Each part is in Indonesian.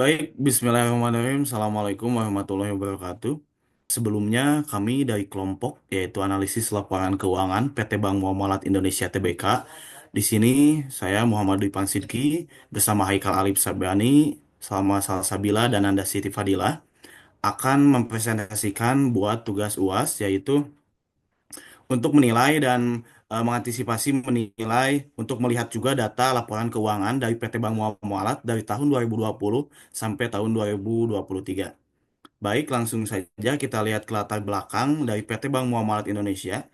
Baik, Bismillahirrahmanirrahim. Assalamualaikum warahmatullahi wabarakatuh. Sebelumnya, kami dari kelompok, yaitu analisis laporan keuangan PT Bank Muamalat Indonesia Tbk. Di sini, saya Muhammad Dwi Sidki bersama Haikal Alip Sabani, Salma Salsabila, dan Anda Siti Fadila akan mempresentasikan buat tugas UAS, yaitu untuk menilai dan mengantisipasi menilai untuk melihat juga data laporan keuangan dari PT Bank Muamalat dari tahun 2020 sampai tahun 2023. Baik, langsung saja kita lihat ke latar belakang dari PT Bank Muamalat Indonesia.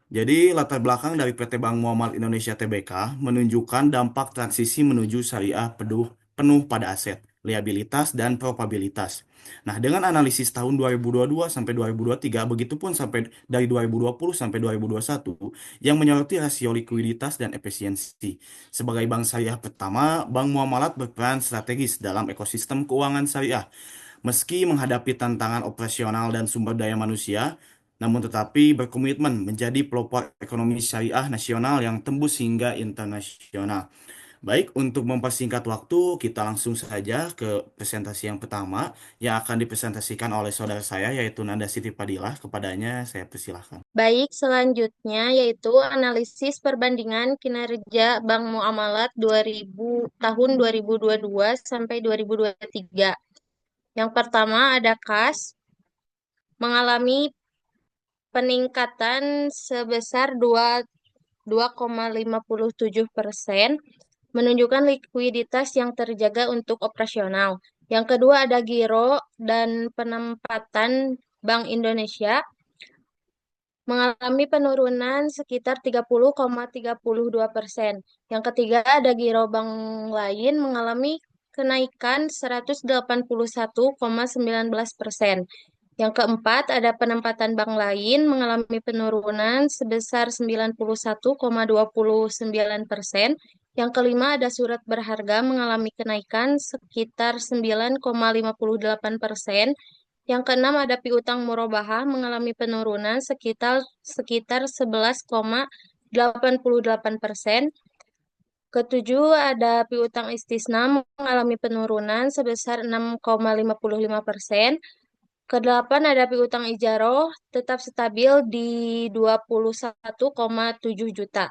Jadi, latar belakang dari PT Bank Muamalat Indonesia Tbk menunjukkan dampak transisi menuju syariah penuh pada aset, liabilitas, dan probabilitas. Nah, dengan analisis tahun 2022 sampai 2023, begitupun sampai dari 2020 sampai 2021, yang menyoroti rasio likuiditas dan efisiensi. Sebagai bank syariah pertama, Bank Muamalat berperan strategis dalam ekosistem keuangan syariah. Meski menghadapi tantangan operasional dan sumber daya manusia, namun tetapi berkomitmen menjadi pelopor ekonomi syariah nasional yang tembus hingga internasional. Baik, untuk mempersingkat waktu, kita langsung saja ke presentasi yang pertama yang akan dipresentasikan oleh saudara saya yaitu Nanda Siti Fadilah. Kepadanya saya persilahkan. Baik, selanjutnya yaitu analisis perbandingan kinerja Bank Muamalat 2000 tahun 2022 sampai 2023. Yang pertama ada kas mengalami peningkatan sebesar 2,57%, menunjukkan likuiditas yang terjaga untuk operasional. Yang kedua ada giro dan penempatan Bank Indonesia mengalami penurunan sekitar 30,32%. Yang ketiga ada giro bank lain mengalami kenaikan 181,19%. Yang keempat ada penempatan bank lain mengalami penurunan sebesar 91,29%. Yang kelima ada surat berharga mengalami kenaikan sekitar 9,58%. Yang keenam ada piutang murabahah mengalami penurunan sekitar 11,88%. Ketujuh ada piutang istisna mengalami penurunan sebesar 6,55%. Kedelapan ada piutang ijaroh tetap stabil di 21,7 juta.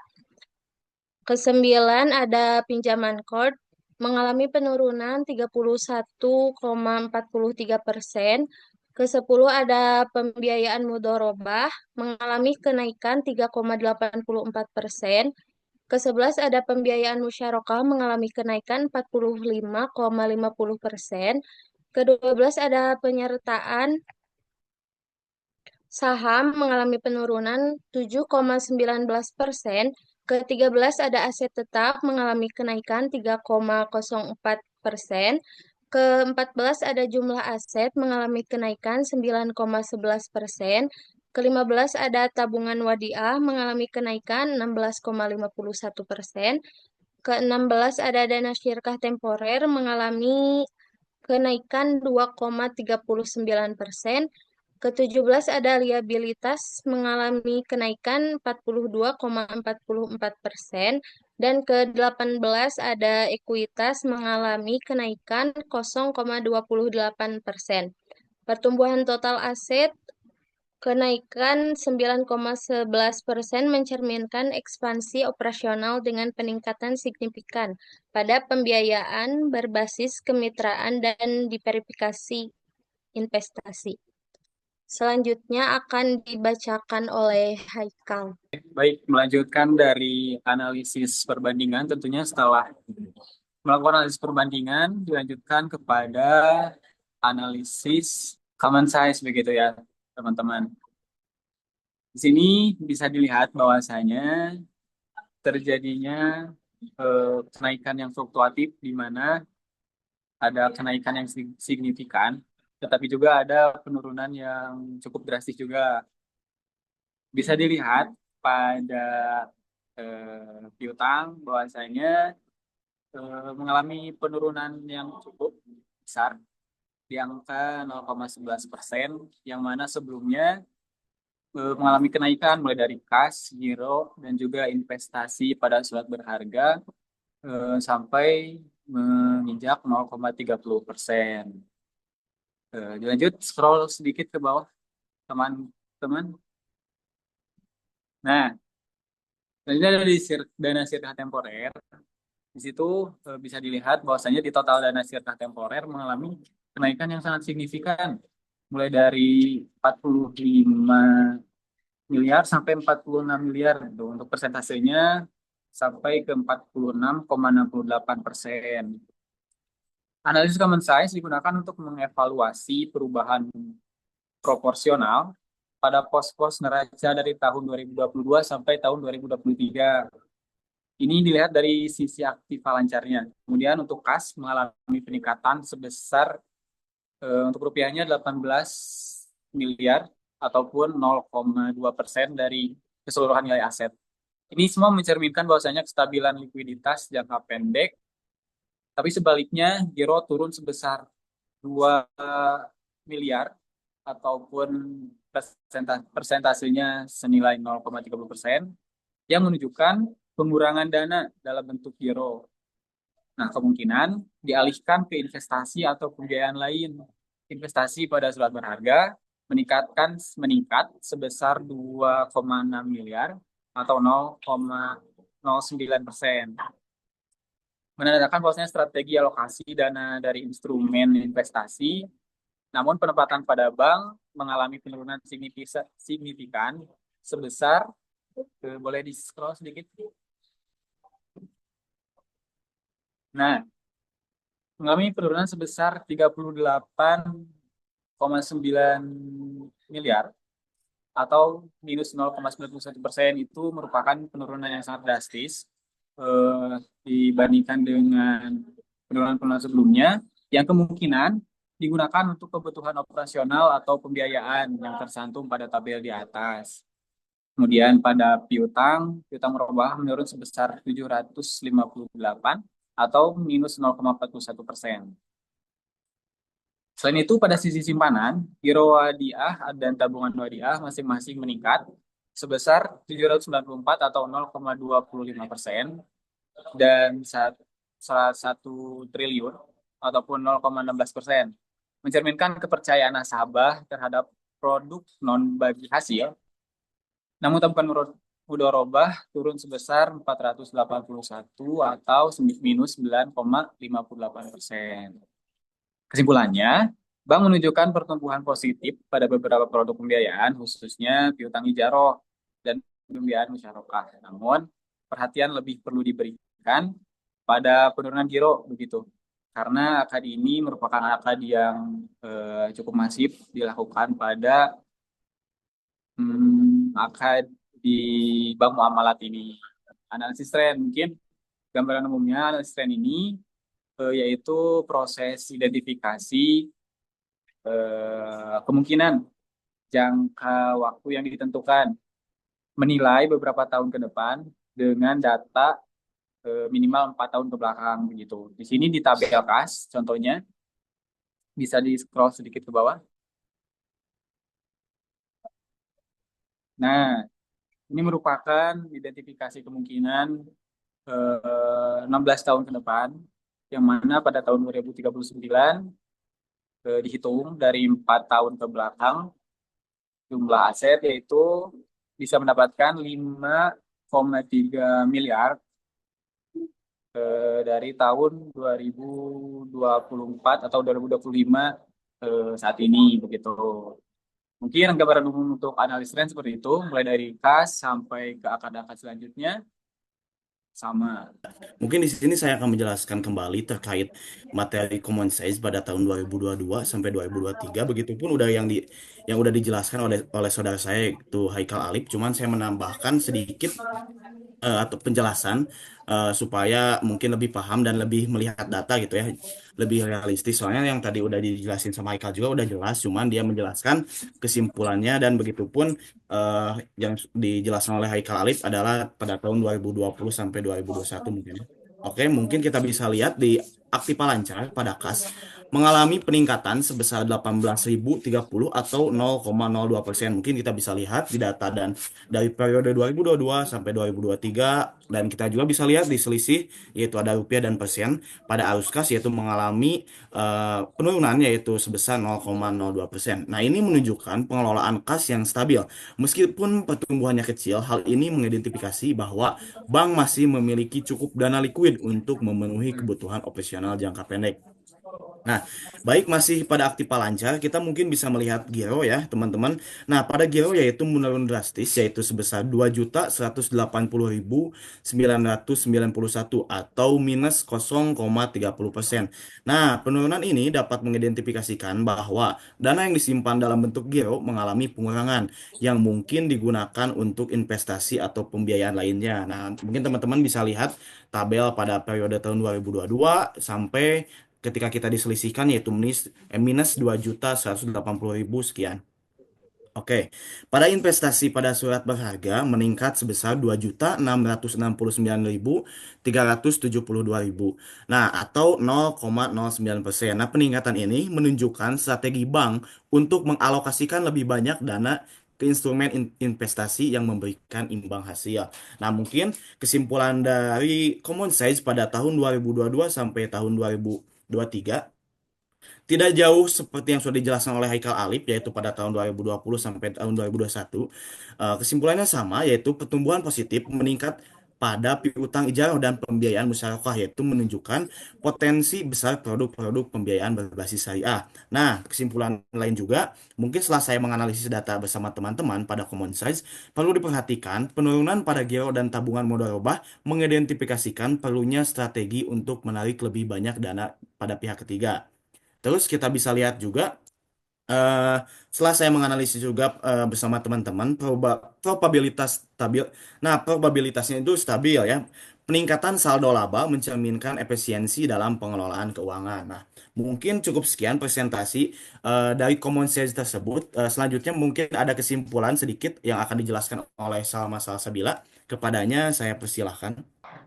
Kesembilan ada pinjaman core mengalami penurunan 31,43%. Kesepuluh ada pembiayaan mudorobah mengalami kenaikan 3,84%. Kesebelas ada pembiayaan musyarakah mengalami kenaikan 45,50%. Kedua belas ada penyertaan saham mengalami penurunan 7,19%. Ke-13 ada aset tetap mengalami kenaikan 3,04%. Ke-14 ada jumlah aset mengalami kenaikan 9,11%. Ke-15 ada tabungan wadiah mengalami kenaikan 16,51%. Ke-16 ada dana syirkah temporer mengalami kenaikan 2,39%. Ke-17 ada liabilitas mengalami kenaikan 42,44%. Dan ke-18 ada ekuitas mengalami kenaikan 0,28%. Pertumbuhan total aset kenaikan 9,11% mencerminkan ekspansi operasional dengan peningkatan signifikan pada pembiayaan berbasis kemitraan dan diverifikasi investasi. Selanjutnya akan dibacakan oleh Haikal. Baik, melanjutkan dari analisis perbandingan, tentunya setelah melakukan analisis perbandingan, dilanjutkan kepada analisis common size begitu ya, teman-teman. Di sini bisa dilihat bahwasanya terjadinya kenaikan yang fluktuatif di mana ada kenaikan yang signifikan, tetapi juga ada penurunan yang cukup drastis juga. Bisa dilihat pada piutang bahwasanya mengalami penurunan yang cukup besar di angka 0,11%, yang mana sebelumnya mengalami kenaikan mulai dari kas, giro, dan juga investasi pada surat berharga sampai menginjak 0,30%. Dilanjut scroll sedikit ke bawah teman-teman. Nah, selanjutnya ada di dana sirna temporer. Di situ bisa dilihat bahwasanya di total dana sirna temporer mengalami kenaikan yang sangat signifikan, mulai dari 45 miliar sampai 46 miliar. Gitu. Untuk persentasenya sampai ke 46,68%. Analisis common size digunakan untuk mengevaluasi perubahan proporsional pada pos-pos neraca dari tahun 2022 sampai tahun 2023. Ini dilihat dari sisi aktiva lancarnya. Kemudian untuk kas mengalami peningkatan sebesar untuk rupiahnya 18 miliar ataupun 0,2% dari keseluruhan nilai aset. Ini semua mencerminkan bahwasanya kestabilan likuiditas jangka pendek, tapi sebaliknya giro turun sebesar 2 miliar ataupun persentasenya senilai 0,30% yang menunjukkan pengurangan dana dalam bentuk giro. Nah, kemungkinan dialihkan ke investasi atau pembiayaan lain. Investasi pada surat berharga meningkat sebesar 2,6 miliar atau 0,09%. Menandakan bahwasanya strategi alokasi dana dari instrumen investasi, namun penempatan pada bank mengalami penurunan signifikan sebesar, boleh di scroll sedikit. Nah, mengalami penurunan sebesar 38,9 miliar atau minus 0,91%. Itu merupakan penurunan yang sangat drastis dibandingkan dengan penurunan-penurunan sebelumnya yang kemungkinan digunakan untuk kebutuhan operasional atau pembiayaan yang tercantum pada tabel di atas. Kemudian pada piutang merubah menurun sebesar 758 atau minus 0,41%. Selain itu, pada sisi simpanan, giro wadiah dan tabungan wadiah masing-masing meningkat sebesar 794 atau 0,25% dan 1 triliun ataupun 0,16%, mencerminkan kepercayaan nasabah terhadap produk non bagi hasil. Namun tabungan mudharabah turun sebesar 481 atau minus 9,58%. Kesimpulannya, bank menunjukkan pertumbuhan positif pada beberapa produk pembiayaan, khususnya piutang ijaroh dan pembiayaan musyarakah. Namun, perhatian lebih perlu diberikan pada penurunan giro, begitu. Karena akad ini merupakan akad yang cukup masif dilakukan pada akad di bank muamalat ini. Analisis tren, mungkin gambaran umumnya analisis tren ini yaitu proses identifikasi kemungkinan jangka waktu yang ditentukan, menilai beberapa tahun ke depan dengan data minimal 4 tahun ke belakang begitu. Di sini di tabel kas, contohnya bisa di scroll sedikit ke bawah. Nah, ini merupakan identifikasi kemungkinan 16 tahun ke depan, yang mana pada tahun 2039 dihitung dari 4 tahun ke belakang, jumlah aset yaitu bisa mendapatkan 5,3 miliar dari tahun 2024 atau 2025 saat ini begitu. Mungkin gambaran umum untuk analis tren seperti itu, mulai dari kas sampai ke akad-akad selanjutnya sama. Mungkin di sini saya akan menjelaskan kembali terkait materi common size pada tahun 2022 sampai 2023. Begitupun udah yang udah dijelaskan oleh saudara saya itu Haikal Alip. Cuman saya menambahkan sedikit atau penjelasan supaya mungkin lebih paham dan lebih melihat data gitu ya, lebih realistis. Soalnya yang tadi udah dijelasin sama Haikal juga udah jelas, cuman dia menjelaskan kesimpulannya dan begitupun yang dijelaskan oleh Haikal Alif adalah pada tahun 2020 sampai 2021 mungkin ya. Oke, mungkin kita bisa lihat di aktiva lancar pada kas mengalami peningkatan sebesar 18.030 atau 0,02%. Mungkin kita bisa lihat di data dan dari periode 2022 sampai 2023, dan kita juga bisa lihat di selisih yaitu ada rupiah dan persen pada arus kas yaitu mengalami penurunan yaitu sebesar 0,02%. Nah, ini menunjukkan pengelolaan kas yang stabil. Meskipun pertumbuhannya kecil, hal ini mengidentifikasi bahwa bank masih memiliki cukup dana likuid untuk memenuhi kebutuhan operasional jangka pendek. Nah, baik masih pada aktiva lancar, kita mungkin bisa melihat giro ya, teman-teman. Nah, pada giro yaitu menurun drastis, yaitu sebesar 2.180.991 atau minus 0,30%. Nah, penurunan ini dapat mengidentifikasikan bahwa dana yang disimpan dalam bentuk giro mengalami pengurangan yang mungkin digunakan untuk investasi atau pembiayaan lainnya. Nah, mungkin teman-teman bisa lihat tabel pada periode tahun 2022 sampai ketika kita diselisihkan yaitu minus 2.180.000 sekian. Oke, pada investasi pada surat berharga meningkat sebesar 2.669.372.000. Nah, atau 0,09%. Nah, peningkatan ini menunjukkan strategi bank untuk mengalokasikan lebih banyak dana ke instrumen investasi yang memberikan imbang hasil. Nah, mungkin kesimpulan dari Common Size pada tahun 2022 sampai tahun 2023 tidak jauh seperti yang sudah dijelaskan oleh Haikal Alip, yaitu pada tahun 2020 sampai tahun 2021. Kesimpulannya sama, yaitu pertumbuhan positif meningkat pada piutang ijarah dan pembiayaan musyarakah, yaitu menunjukkan potensi besar produk-produk pembiayaan berbasis syariah. Nah, kesimpulan lain juga, mungkin setelah saya menganalisis data bersama teman-teman pada Common Size, perlu diperhatikan penurunan pada giro dan tabungan modal mengidentifikasikan perlunya strategi untuk menarik lebih banyak dana pada pihak ketiga. Terus kita bisa lihat juga eh, setelah saya menganalisis juga bersama teman-teman probabilitas stabil. Nah, probabilitasnya itu stabil ya. Peningkatan saldo laba mencerminkan efisiensi dalam pengelolaan keuangan. Nah, mungkin cukup sekian presentasi dari common sense tersebut. Selanjutnya mungkin ada kesimpulan sedikit yang akan dijelaskan oleh Salma Salsabila. Kepadanya saya persilahkan.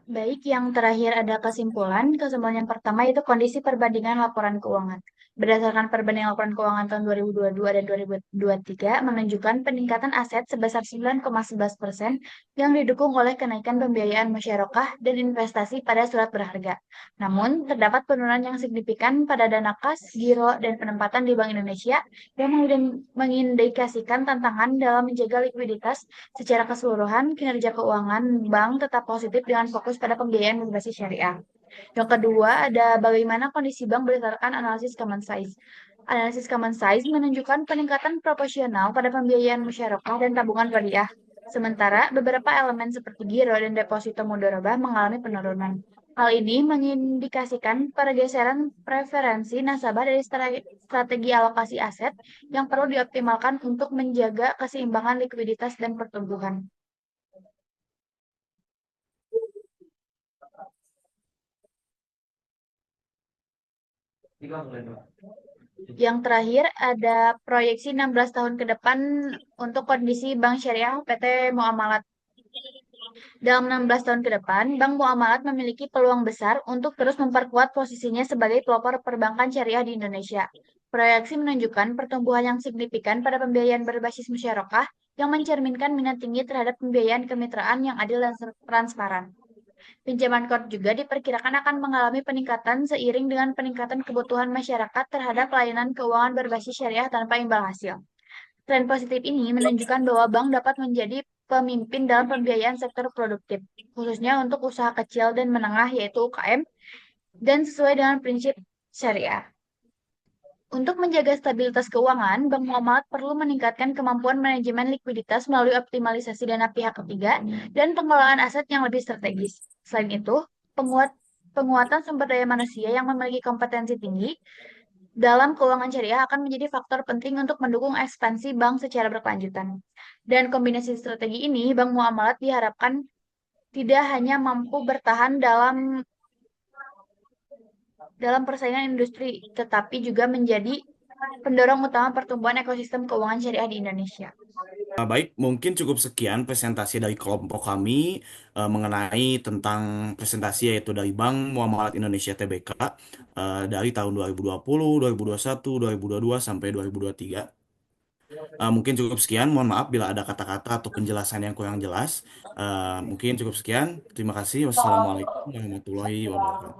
Baik, yang terakhir ada kesimpulan. Kesimpulan yang pertama itu kondisi perbandingan laporan keuangan. Berdasarkan perbandingan laporan keuangan tahun 2022 dan 2023 menunjukkan peningkatan aset sebesar 9,11% yang didukung oleh kenaikan pembiayaan musyarakah dan investasi pada surat berharga. Namun, terdapat penurunan yang signifikan pada dana kas, giro, dan penempatan di Bank Indonesia yang mengindikasikan tantangan dalam menjaga likuiditas. Secara keseluruhan, kinerja keuangan bank tetap positif dengan fokus pada pembiayaan berbasis syariah. Yang kedua, ada bagaimana kondisi bank berdasarkan analisis common size. Analisis common size menunjukkan peningkatan proporsional pada pembiayaan musyarakah dan tabungan syariah. Sementara beberapa elemen seperti giro dan deposito mudharabah mengalami penurunan. Hal ini mengindikasikan pergeseran preferensi nasabah dari strategi alokasi aset yang perlu dioptimalkan untuk menjaga keseimbangan likuiditas dan pertumbuhan. Yang terakhir ada proyeksi 16 tahun ke depan untuk kondisi Bank Syariah PT Muamalat. Dalam 16 tahun ke depan, Bank Muamalat memiliki peluang besar untuk terus memperkuat posisinya sebagai pelopor perbankan syariah di Indonesia. Proyeksi menunjukkan pertumbuhan yang signifikan pada pembiayaan berbasis musyarakah yang mencerminkan minat tinggi terhadap pembiayaan kemitraan yang adil dan transparan. Pinjaman core juga diperkirakan akan mengalami peningkatan seiring dengan peningkatan kebutuhan masyarakat terhadap layanan keuangan berbasis syariah tanpa imbal hasil. Tren positif ini menunjukkan bahwa bank dapat menjadi pemimpin dalam pembiayaan sektor produktif, khususnya untuk usaha kecil dan menengah yaitu UKM, dan sesuai dengan prinsip syariah. Untuk menjaga stabilitas keuangan, Bank Muamalat perlu meningkatkan kemampuan manajemen likuiditas melalui optimalisasi dana pihak ketiga dan pengelolaan aset yang lebih strategis. Selain itu, penguatan sumber daya manusia yang memiliki kompetensi tinggi dalam keuangan syariah akan menjadi faktor penting untuk mendukung ekspansi bank secara berkelanjutan. Dan kombinasi strategi ini, Bank Muamalat diharapkan tidak hanya mampu bertahan dalam persaingan industri, tetapi juga menjadi pendorong utama pertumbuhan ekosistem keuangan syariah di Indonesia. Baik, mungkin cukup sekian presentasi dari kelompok kami mengenai tentang presentasi yaitu dari Bank Muamalat Indonesia TBK dari tahun 2020, 2021, 2022 sampai 2023. Mungkin cukup sekian. Mohon maaf bila ada kata-kata atau penjelasan yang kurang jelas. Mungkin cukup sekian. Terima kasih. Wassalamualaikum warahmatullahi wabarakatuh.